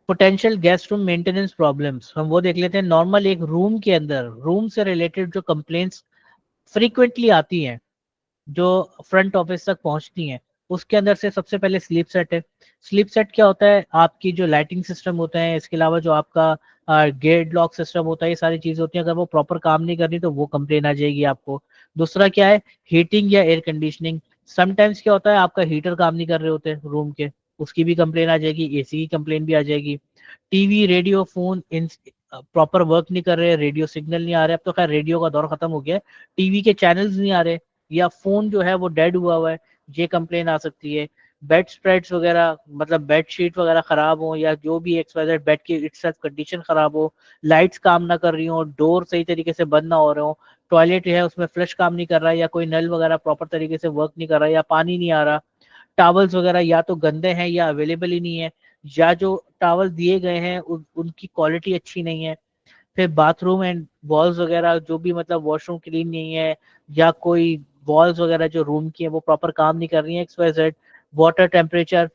Potential guest room maintenance problems हम वो देख लेते हैं। नॉर्मल एक रूम के अंदर रूम से रिलेटेड जो कंप्लेंट्स फ्रीक्वेंटली आती हैं, जो फ्रंट ऑफिस तक पहुंचती हैं, उसके अंदर से सबसे पहले स्लीप सेट है। स्लीप सेट क्या होता है? आपकी जो लाइटिंग सिस्टम होता है, इसके अलावा जो आपका गेट लॉक सिस्टम होता है, ये सारी चीजें होती हैं, अगर वो प्रॉपर काम नहीं कर रही तो वो कंप्लेन आ जाएगी आपको। दूसरा क्या है? हीटिंग या एयर कंडीशनिंग। समटाइम्स क्या होता है, आपका हीटर काम नहीं कर रहे होते रूम के, उसकी भी कंप्लेन आ जाएगी, एसी की कंप्लेन भी आ जाएगी। TV radio phone in proper work नहीं कर रहे, रेडियो सिग्नल नहीं आ रहे, अब तो खैर रेडियो का दौर खत्म हो गया है, टीवी के चैनल्स नहीं आ रहे, या फोन जो है वो डेड हुआ है, ये कंप्लेन आ सकती है। बेड स्प्रेड्स वगैरह, मतलब बेड शीट वगैरह खराब हो, या जो भी एक्सवाइजेड बेड की इटसेल्फ कंडीशन खराब हो, लाइट्स काम ना कर रही हो, डोर सही तरीके से बंद ना हो रहे हो, टॉयलेट है उसमें फ्लश काम नहीं कर रहा है, या कोई नल वगैरह प्रॉपर तरीके से वर्क नहीं कर रहा है, या पानी नहीं आ रहा, टावल्स वगैरह या तो गंदे हैं या अवेलेबल ही नहीं है, या जो टावल दिए गए हैं उनकी क्वालिटी अच्छी नहीं है। फिर बाथरूम एंड वॉल्स वगैरह जो भी, मतलब वॉशरूम क्लीन नहीं है, या कोई वॉल्स वगैरह जो रूम की है वो प्रॉपर काम नहीं कर रही है, XYZ। वाटर टेम्परेचर,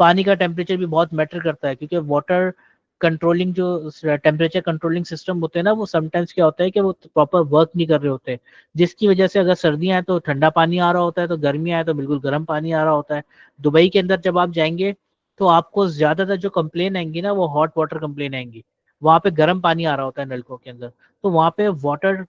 पानी का टेम्परेचर भी बहुत मैटर करता है, क्योंकि वाटर कंट्रोलिंग जो टेम्परेचर कंट्रोलिंग सिस्टम होते हैं ना, वो समटाइम्स क्या होता है कि वो प्रॉपर वर्क नहीं कर रहे होते, जिसकी वजह से अगर सर्दियां हैं तो ठंडा पानी आ रहा होता है, तो गर्मियां हैं तो बिल्कुल गर्म पानी आ रहा होता है। दुबई के अंदर जब आप जाएंगे तो आपको ज्यादातर जो कंप्लेन आएंगी ना, वो हॉट वाटर कंप्लेन आएंगी। वहां पे गर्म पानी आ रहा होता है नलकों के अंदर, तो वहां पे वाटर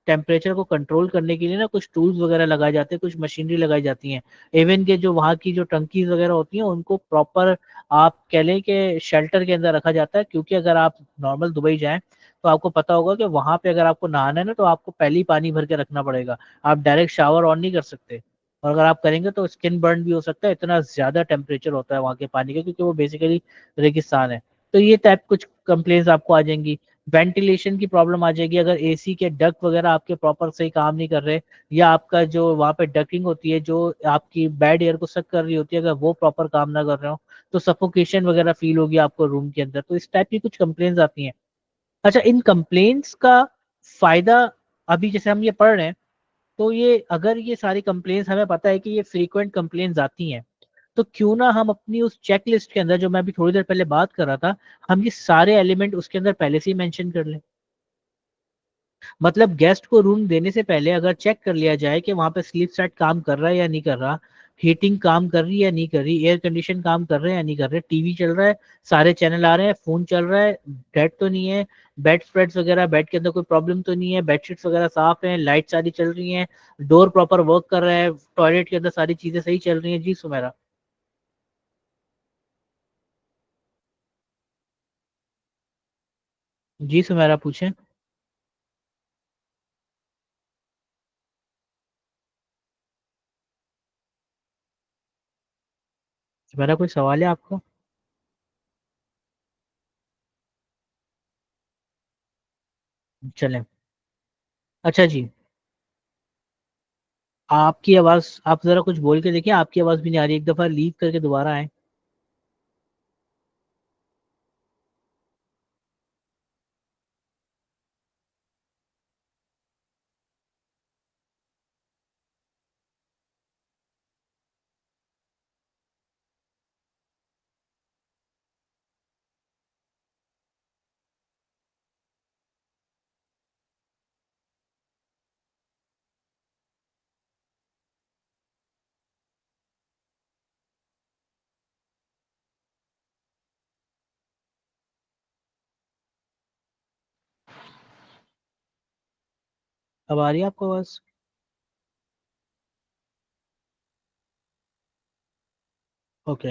टेम्परेचर को कंट्रोल करने के लिए ना कुछ टूल्स वगैरह लगाए जाते हैं, कुछ मशीनरी लगाई जाती हैं। इवन के जो वहाँ की जो टंकीज वगैरह होती हैं उनको प्रॉपर, आप कह लें कि शेल्टर के अंदर रखा जाता है, क्योंकि अगर आप नॉर्मल दुबई जाएं तो आपको पता होगा कि वहां पे अगर आपको नहाना है ना, तो आपको पहले ही पानी भर के रखना पड़ेगा। आप डायरेक्ट शावर ऑन नहीं कर सकते, और अगर आप करेंगे तो स्किन बर्न भी हो सकता है, इतना ज्यादा टेम्परेचर होता है वहाँ के पानी का, क्योंकि वो बेसिकली रेगिस्तान है। तो ये टाइप कुछ कंप्लेंट्स आपको आ जाएंगी। वेंटिलेशन की प्रॉब्लम आ जाएगी, अगर एसी के डक्ट वगैरह आपके प्रॉपर सही काम नहीं कर रहे, या आपका जो वहाँ पे डकिंग होती है जो आपकी बैड एयर को सक कर रही होती है, अगर वो प्रॉपर काम ना कर रहे हो, तो सफोकेशन वगैरह फील होगी आपको रूम के अंदर। तो इस टाइप की कुछ कंप्लेंट्स आती हैं। अच्छा, इन कंप्लेंट्स का फायदा, अभी जैसे हम ये पढ़ रहे हैं, तो ये अगर ये सारी कंप्लेंट्स हमें पता है कि ये फ्रीक्वेंट कंप्लेंट्स आती हैं, तो क्यों ना हम अपनी उस चेक लिस्ट के अंदर, जो मैं अभी थोड़ी देर पहले बात कर रहा था, हम ये सारे एलिमेंट उसके अंदर पहले से ही मेंशन कर लें। मतलब गेस्ट को रूम देने से पहले अगर चेक कर लिया जाए कि वहां पे स्लीप सेट काम कर रहा है या नहीं कर रहा, हीटिंग काम कर रही है या नहीं कर रही, एयर कंडीशन काम कर रहे हैं या नहीं कर रहे, टीवी चल रहा है, सारे चैनल आ रहे हैं, फोन चल रहा है, डेड तो नहीं है, बेड स्प्रेड्स वगैरह, बेड के अंदर कोई प्रॉब्लम तो नहीं है, बेडशीट्स वगैरह साफ है, लाइट सारी चल रही है, डोर प्रॉपर वर्क कर रहा है, टॉयलेट के अंदर सारी चीजें सही चल रही हैं। जी सुमेरा। जी सुमेरा पूछें। सुमेरा कोई सवाल है आपको? चलें। अच्छा जी, आपकी आवाज, आप जरा कुछ बोल के देखिए, आपकी आवाज भी नहीं आ रही, एक दफा लीव करके दोबारा आए। अब आ रही है आपको आवाज? ओके।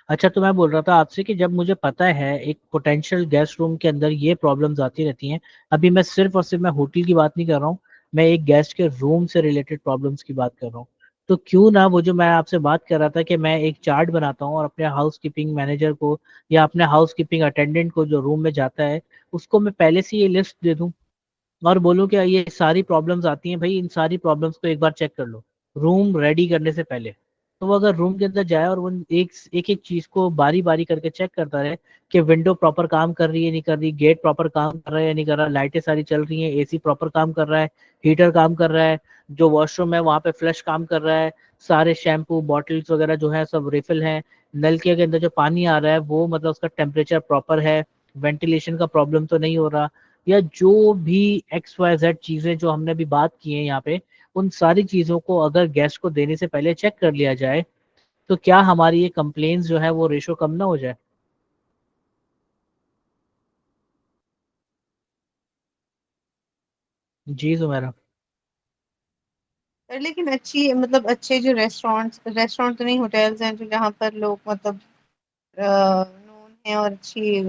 अच्छा, तो मैं बोल रहा था आपसे कि जब मुझे पता है एक पोटेंशियल गेस्ट रूम के अंदर ये प्रॉब्लम्स आती रहती हैं, अभी मैं सिर्फ और सिर्फ मैं होटल की बात नहीं कर रहा हूँ, मैं एक गेस्ट के रूम से रिलेटेड प्रॉब्लम्स की बात कर रहा हूँ। तो क्यों ना वो जो मैं आपसे बात कर रहा था कि मैं एक चार्ट बनाता हूँ और अपने हाउस कीपिंग मैनेजर को या अपने हाउस कीपिंग अटेंडेंट को जो रूम में जाता है, उसको मैं पहले से ये लिस्ट दे दूँ और बोलूँ कि ये सारी प्रॉब्लम्स आती हैं भाई, इन सारी प्रॉब्लम्स को एक बार चेक कर लो रूम रेडी करने से पहले। तो वो अगर रूम के अंदर जाए और वो एक एक एक चीज को बारी बारी करके चेक करता रहे कि विंडो प्रॉपर काम कर रही है नहीं कर रही, गेट प्रॉपर काम कर रहा है या नहीं कर रहा, लाइटें सारी चल रही हैं, एसी प्रॉपर काम कर रहा है, हीटर काम कर रहा है, जो वॉशरूम है वहां पे फ्लश काम कर रहा है, सारे शैम्पू बॉटल्स वगैरह जो है सब रिफिल हैं, नलके के अंदर जो पानी आ रहा है वो मतलब उसका टेम्परेचर प्रॉपर है, वेंटिलेशन का प्रॉब्लम तो नहीं हो रहा, या जो भी XYZ चीजें जो हमने अभी बात की है यहाँ पे, उन सारी चीजों को अगर गेस्ट को देने से पहले चेक कर लिया जाए तो क्या हमारी ये कंप्लेन्स जो है वो रेशो कम ना हो जाए। जी सुमेरा। लेकिन अच्छी मतलब अच्छे जो रेस्टोरेंट तो नहीं, होटल्स हैं जो जहाँ पर लोग मतलब नोन है और अच्छी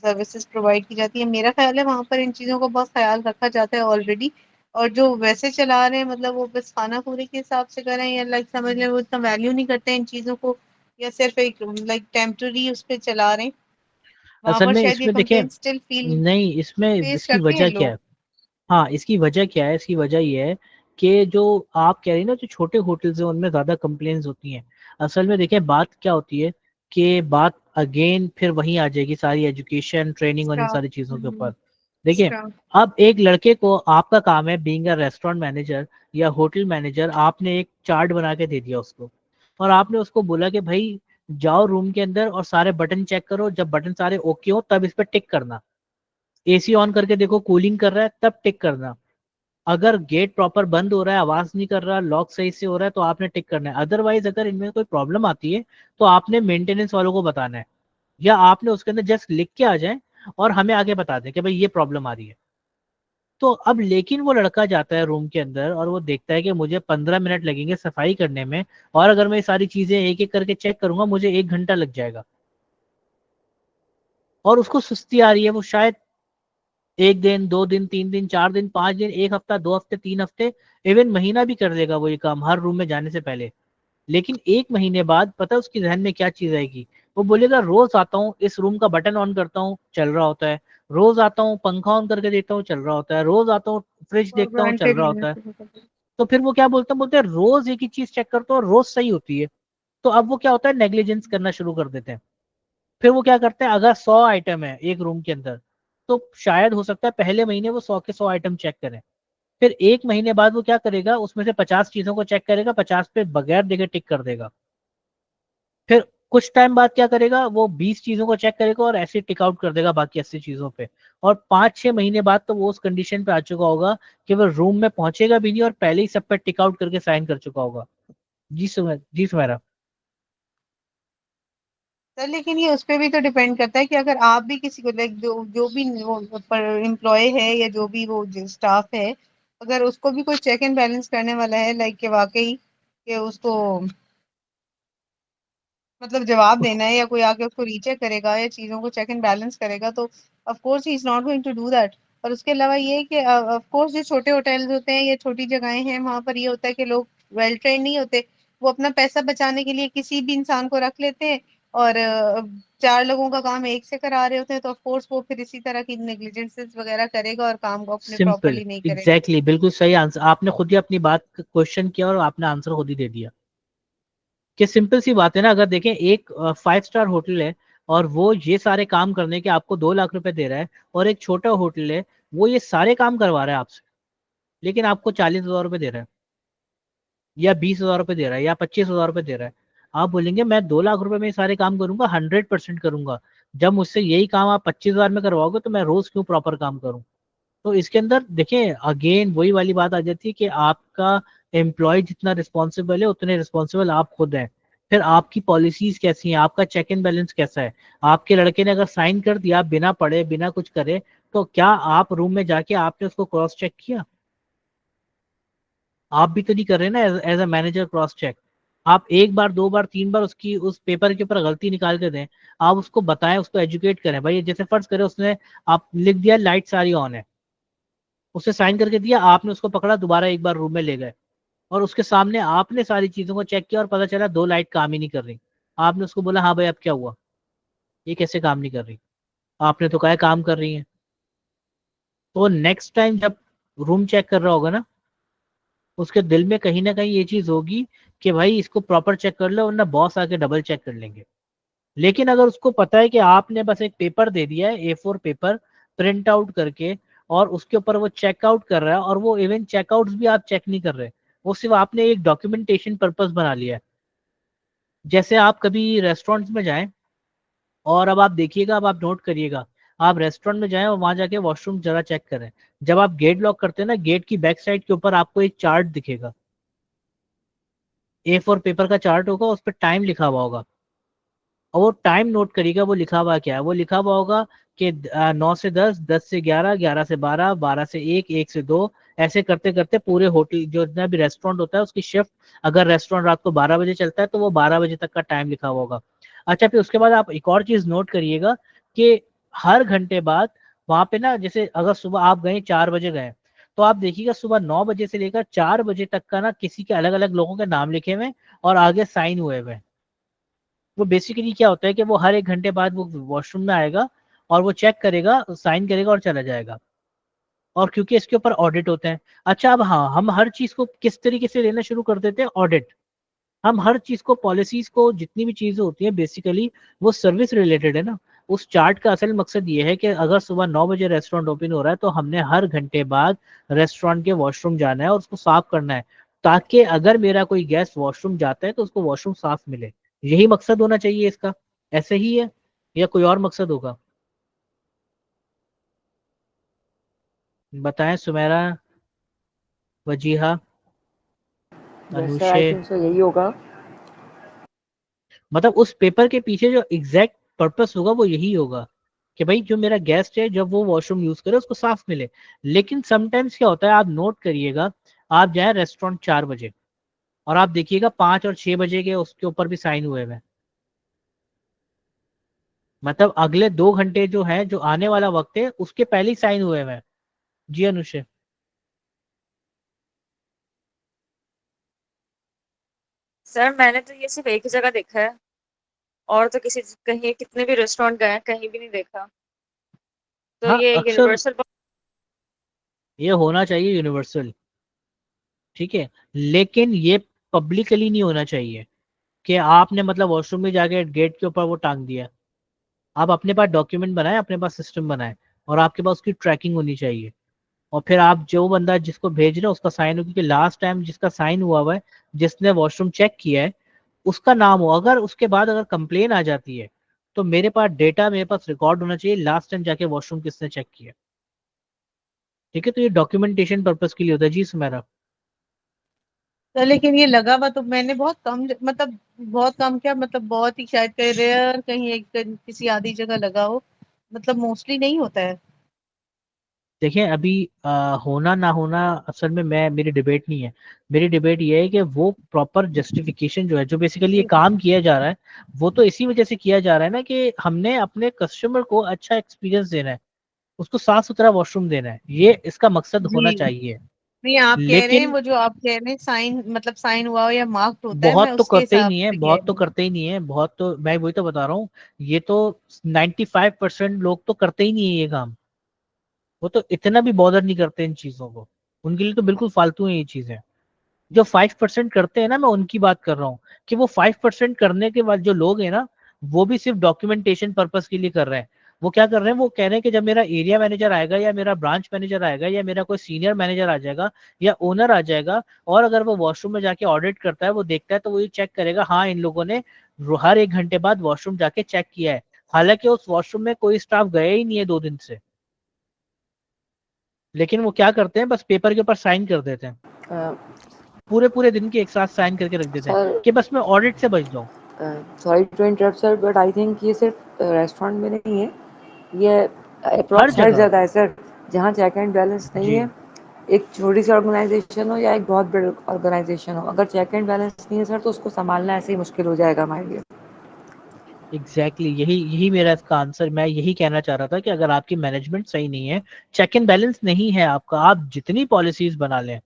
सर्विसेज प्रोवाइड की जाती है, मेरा ख्याल है वहां पर इन चीजों का बहुत ख्याल रखा जाता है ऑलरेडी। और जो वैसे चला रहे हैं मतलब वो बस खाना पूरे के हिसाब से कर रहे हैं, या लाइक समझ लें वो इतना वैल्यू नहीं करते हैं इन चीजों को, या सिर्फ एक लाइक टेम्पररी उस पर चला रहे हैं। वहां असल पर में शायद ये इसमें देखिए, कंप्लेन स्टिल फील नहीं इसमें फेस इसकी करते हैं वजह क्या है। लोग। हाँ इसकी वजह क्या है, इसकी वजह ये है कि जो आप कह रही हैं ना, जो छोटे होटल्स हैं उनमें ज्यादा कंप्लेन्स होती हैं। असल में देखिए बात क्या होती है कि बात अगेन फिर वहीं आ जाएगी सारी एजुकेशन ट्रेनिंग और इन स्टाफ। सारी चीजों के ऊपर। देखिए स्टाफ। अब एक लड़के को आपका काम है बीइंग अ रेस्टोरेंट मैनेजर या होटल मैनेजर, आपने एक चार्ट बना के दे दिया उसको और आपने उसको बोला कि भाई जाओ रूम के अंदर और सारे बटन चेक करो, जब बटन सारे ओके हो तब इस पर टिक करना, एसी ऑन करके देखो कूलिंग कर रहा है तब टिक करना, अगर गेट प्रॉपर बंद हो रहा है आवाज नहीं कर रहा लॉक सही से हो रहा है तो आपने टिक करना है, अदरवाइज अगर इनमें कोई प्रॉब्लम आती है तो आपने मेंटेनेंस वालों को बताना है, या आपने उसके अंदर जस्ट लिख के आ जाए और हमें आगे बता दें कि भाई ये प्रॉब्लम आ रही है। तो अब लेकिन वो लड़का जाता है रूम के अंदर और वो देखता है कि मुझे 15 मिनट लगेंगे सफाई करने में, और अगर मैं ये सारी चीजें एक एक करके चेक करूंगा मुझे 1 घंटा लग जाएगा, और उसको सुस्ती आ रही है, वो शायद 1 दिन 2 दिन 3 दिन 4 दिन 5 दिन 1 हफ्ता 2 हफ्ते 3 हफ्ते इवन महीना भी कर देगा वो ये काम हर रूम में जाने से पहले। लेकिन 1 महीने बाद पता है उसकी जहन में क्या चीज आएगी, वो बोलेगा रोज आता हूँ इस रूम का बटन ऑन करता हूँ चल रहा होता है, रोज आता हूँ पंखा ऑन करके देखता हूँ चल रहा होता है, रोज आता हूँ फ्रिज फॉर देखता हूँ चल ग्रांटेड रहा लेना होता है। शुरू कर दिया। तो फिर वो क्या बोलते हैं, बोलते हैं रोज एक ही चीज चेक करता हूँ और रोज सही होती है। तो अब वो क्या होता है नेग्लिजेंस करना शुरू कर देते हैं। फिर वो क्या करते हैं, अगर 100 आइटम है एक रूम के अंदर तो शायद हो सकता है पहले महीने वो 100 के 100 आइटम चेक करें, फिर 1 महीने बाद वो क्या करेगा उसमें से 50 चीजों को चेक करेगा, 50 पे बगैर देखे टिक कर देगा, फिर कुछ टाइम बाद क्या करेगा वो 20 चीजों को चेक करेगा और ऐसे टिक आउट कर देगा बाकी 80 चीजों पे, और 5-6 महीने बाद तो वो उस कंडीशन पे आ चुका होगा कि वो रूम में पहुंचेगा भी नहीं और पहले ही सब पे टिक आउट करके साइन कर चुका होगा। जी सुमेरा। सर लेकिन ये उस पे भी तो डिपेंड करता है कि अगर आप भी किसी को लाइक जो जो भी वो पर एम्प्लॉय है या जो भी वो स्टाफ है, अगर उसको भी कोई चेक एंड बैलेंस करने वाला है लाइक कि वाकई कि उसको मतलब जवाब उस देना है या कोई आके उसको रीचेक करेगा या चीजों को चेक एंड बैलेंस करेगा, तो of course he is not going to do that. और उसके अलावा ये है कि ऑफ कोर्स जो छोटे होटल्स होते हैं या छोटी जगहें हैं वहां पर ये होता है कि लोग वेल ट्रेन नहीं होते, वो अपना पैसा बचाने के लिए किसी भी इंसान को रख लेते हैं, और चार लोगों का काम एक से करा रहे होते हैं, तो ऑफ कोर्स वो फिर इसी तरह की नेग्लिजेंसेस वगैरह करेगा और काम को अपने सिंपल प्रॉपरली नहीं करेगा। एग्जैक्टली बिल्कुल सही आंसर आपने खुद ही अपनी बात क्वेश्चन किया और आपने आंसर खुद ही दे दिया कि सिंपल सी बात है ना, अगर देखें एक 5 स्टार होटल है और वो ये सारे काम करने के आपको 2 लाख रुपए दे रहा है, और एक छोटा होटल है वो ये सारे काम करवा रहा है आपसे लेकिन आपको 40,000 रुपये दे रहा है या 20,000 रुपये दे रहा है या 25,000 रुपये दे रहा है, आप बोलेंगे मैं 2 लाख रुपए में ये सारे काम करूंगा 100% करूंगा, जब मुझसे यही काम आप 25,000 में करवाओगे तो मैं रोज क्यों प्रॉपर काम करूं। तो इसके अंदर देखिए अगेन वही वाली बात आ जाती है कि आपका एम्प्लॉय जितना रिस्पॉन्सिबल है उतने रिस्पॉन्सिबल आप खुद हैं, फिर आपकी पॉलिसीज कैसी हैं, आपका चेक एंड बैलेंस कैसा है। आपके लड़के ने अगर साइन कर दिया बिना पढ़े बिना कुछ करे, तो क्या आप रूम में जाके आपने उसको क्रॉस चेक किया, आप भी तो नहीं कर रहे ना as a manager cross check. आप एक बार 2 बार 3 बार उसकी उस पेपर के ऊपर गलती निकाल के दें, आप उसको बताएं उसको एजुकेट करें, भाई जैसे फर्ज करें उसने आप लिख दिया लाइट सारी ऑन है, उससे साइन करके दिया, आपने उसको पकड़ा दोबारा एक बार रूम में ले गए और उसके सामने आपने सारी चीजों को चेक किया और पता चला 2 लाइट काम ही नहीं कर रही, आपने उसको बोला हाँ भाई अब क्या हुआ, ये कैसे काम नहीं कर रही, आपने तो कहा है काम कर रही है। तो नेक्स्ट टाइम जब रूम चेक कर रहा होगा ना उसके दिल में कहीं ना कहीं ये चीज होगी कि भाई इसको प्रॉपर चेक कर लो वरना बॉस आके डबल चेक कर लेंगे। लेकिन अगर उसको पता है कि आपने बस एक पेपर दे दिया है A4 पेपर प्रिंट आउट करके, और उसके ऊपर वो चेकआउट कर रहा है, और वो इवन चेकआउट्स भी आप चेक नहीं कर रहे, वो सिर्फ आपने एक डॉक्यूमेंटेशन पर्पस बना लिया है। जैसे आप कभी रेस्टोरेंट्स में जाएं, और अब आप देखिएगा, अब आप नोट करिएगा, आप रेस्टोरेंट में जाएं और वहां जाके वॉशरूम जरा चेक करें। जब आप गेट लॉक करते हैं ना, गेट की बैक साइड के ऊपर आपको एक चार्ट दिखेगा, A4 पेपर का चार्ट होगा, उस पर टाइम लिखा हुआ होगा, और वो टाइम नोट करिएगा, वो लिखा हुआ क्या है, वो लिखा हुआ होगा कि 9 से 10, 10 से 11, 11 से 12, 12 से 1, 1 से 2, ऐसे करते करते पूरे होटल जो जितना भी रेस्टोरेंट होता है उसकी शिफ्ट, अगर रेस्टोरेंट रात को 12 बजे चलता है तो वो 12 बजे तक का टाइम लिखा हुआ होगा। अच्छा, फिर उसके बाद आप एक और चीज नोट करिएगा कि हर घंटे बाद वहां पे ना, जैसे अगर सुबह आप गए 4 बजे गए, तो आप देखिएगा सुबह 9 बजे से लेकर 4 बजे तक का ना किसी के अलग अलग लोगों के नाम लिखे हुए हैं और आगे साइन हुए हुए हैं। वो बेसिकली क्या होता है कि वो हर 1 घंटे बाद वो वॉशरूम में आएगा और वो चेक करेगा, साइन करेगा और चला जाएगा। और क्योंकि इसके ऊपर ऑडिट होते हैं। अच्छा, अब हाँ, हम हर चीज को किस तरीके से लेना शुरू कर देते हैं, ऑडिट। हम हर चीज को, पॉलिसीज को, जितनी भी चीजें होती हैं बेसिकली वो सर्विस रिलेटेड है ना। उस चार्ट का असल मकसद ये है कि अगर सुबह 9 बजे रेस्टोरेंट ओपन हो रहा है तो हमने हर घंटे बाद रेस्टोरेंट के वॉशरूम जाना है और उसको साफ करना है, ताकि अगर मेरा कोई गेस्ट वॉशरूम जाता है तो उसको वॉशरूम साफ मिले। यही मकसद होना चाहिए इसका। ऐसे ही है या कोई और मकसद होगा? बताएं सुमेरा, वजीहा, यस सर, आई अनुषे। थिंक सो यही होगा। मतलब उस पेपर के पीछे जो एग्जैक्ट पर्पस होगा वो यही होगा कि भाई जो मेरा गेस्ट है जब वो वॉशरूम यूज करे उसको साफ मिले। लेकिन समटाइम्स क्या होता है, आप नोट करिएगा, आप जाए रेस्टोरेंट 4 बजे और आप देखिएगा 5 और 6 बजे के उसके ऊपर भी साइन हुए हुए हैं। मतलब अगले 2 घंटे जो है, जो आने वाला वक्त है, उसके पहले ही साइन हुए हुए हैं। जी अनुषे। सर मैंने तो ये सिर्फ एक ही जगह देखा है, और तो किसी कहीं कितने भी रेस्टोरेंट गए हैं, कहीं भी नहीं देखा। तो हाँ, ये अक्सर यूनिवर्सल। ये होना चाहिए यूनिवर्सल, ठीक है, लेकिन ये पब्लिकली नहीं होना चाहिए कि आपने मतलब वॉशरूम में जाके गेट के ऊपर वो टांग दिया। आप अपने पास डॉक्यूमेंट बनाए, अपने पास सिस्टम बनाए, और आपके पास उसकी ट्रैकिंग होनी चाहिए। और फिर आप जो बंदा जिसको भेज रहे हो उसका साइन हो, क्योंकि लास्ट टाइम जिसका साइन हुआ हुआ है, जिसने वॉशरूम चेक किया है, उसका नाम हो। अगर उसके बाद अगर कंप्लेन आ जाती है तो मेरे पास डेटा, मेरे पास रिकॉर्ड होना चाहिए लास्ट टाइम जाके वॉशरूम किसने चेक किया। ठीक है, तो ये डॉक्यूमेंटेशन पर्पज के लिए होता है। जी सुमेरा। तो लेकिन ये लगा हुआ तो मैंने बहुत कम, मतलब बहुत कम क्या, मतलब बहुत ही शायद कहीं रेयर, कहीं एक किसी आधी जगह लगा हो, मतलब मोस्टली नहीं होता है। देखिए अभी होना ना होना असल में मैं, मेरी डिबेट नहीं है। मेरी डिबेट ये है कि वो प्रॉपर जस्टिफिकेशन जो है, जो बेसिकली ये जी जी। काम किया जा रहा है, वो तो इसी वजह से किया जा रहा है ना कि हमने अपने कस्टमर को अच्छा एक्सपीरियंस देना है, उसको साफ सुथरा वॉशरूम देना है, ये इसका मकसद होना जी चाहिए। नहीं, आप कह रहे हैं लेकिन वो जो आप कह रहे हैं साइन, मतलब साइन हुआ हो या मार्क्ड होता है, मैं बहुत तो उसके करते ही हिसाब नहीं है, से कह बहुत रही तो हूँ। करते ही नहीं है, बहुत तो मैं वही तो बता रहा हूँ। ये तो 95% लोग तो करते ही नहीं है ये काम। वो तो इतना भी बॉदर नहीं करते इन चीजों को, उनके लिए तो बिल्कुल फालतू है ये चीजें। जो 5% करते हैं ना, मैं उनकी बात कर रहा हूँ, कि वो 5% करने के बाद जो लोग हैं ना, वो भी सिर्फ डॉक्यूमेंटेशन पर्पस के लिए कर रहे हैं। वो क्या कर रहे हैं, वो कह रहे हैं कि जब मेरा एरिया मैनेजर आएगा या मेरा ब्रांच मैनेजर आएगा या मेरा कोई सीनियर मैनेजर आ जाएगा या ओनर आ जाएगा, और अगर वो वॉशरूम में जाके ऑडिट करता है, वो देखता है, तो वो ये चेक करेगा हाँ इन लोगों ने हर 1 घंटे बाद वॉशरूम जाके चेक किया है। हालांकि उस वॉशरूम में कोई स्टाफ गया ही नहीं है 2 दिन से, लेकिन वो क्या करते हैं, बस पेपर के ऊपर साइन कर देते हैं, पूरे पूरे दिन के एक साथ साइन करके रख देते हैं सर कि बस मैं ऑडिट से बच जाऊं। Sorry to interrupt sir, but I think ये सिर्फ रेस्टोरेंट में नहीं है, ये हर अप्रॉक्स हर जगह। जगह है सर। जहाँ चेक एंड बैलेंस नहीं जी, है, एक छोटी सी ऑर्गेनाइजेशन हो या एक बहुत बड़ी ऑर्गेनाइजेशन हो, अगर चेक एंड बैलेंस नहीं है सर तो उसको संभालना ऐसे ही मुश्किल हो जाएगा हमारे लिए। एग्जैक्टली यही यही मेरा इसका आंसर, मैं यही कहना चाह रहा था कि अगर आपकी मैनेजमेंट सही नहीं है, चेक एंड बैलेंस नहीं है आपका, आप जितनी पॉलिसीज बना लें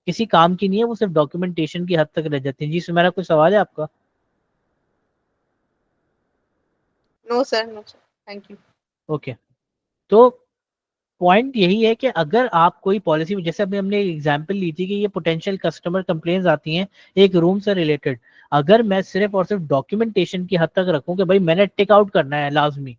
किसी काम की नहीं है, वो सिर्फ डॉक्यूमेंटेशन की हद तक रह जाती है। जी मेरा कोई सवाल है आपका? No sir, no sir, thank you. Okay, तो पॉइंट यही है कि अगर आप कोई पॉलिसी, जैसे अभी हमने एग्जांपल ली थी कि ये पोटेंशियल कस्टमर कंप्लेंट्स आती हैं एक रूम से रिलेटेड, अगर मैं सिर्फ और सिर्फ डॉक्यूमेंटेशन की हद तक रखूं कि भाई मैंने टिक आउट करना है लाजमी,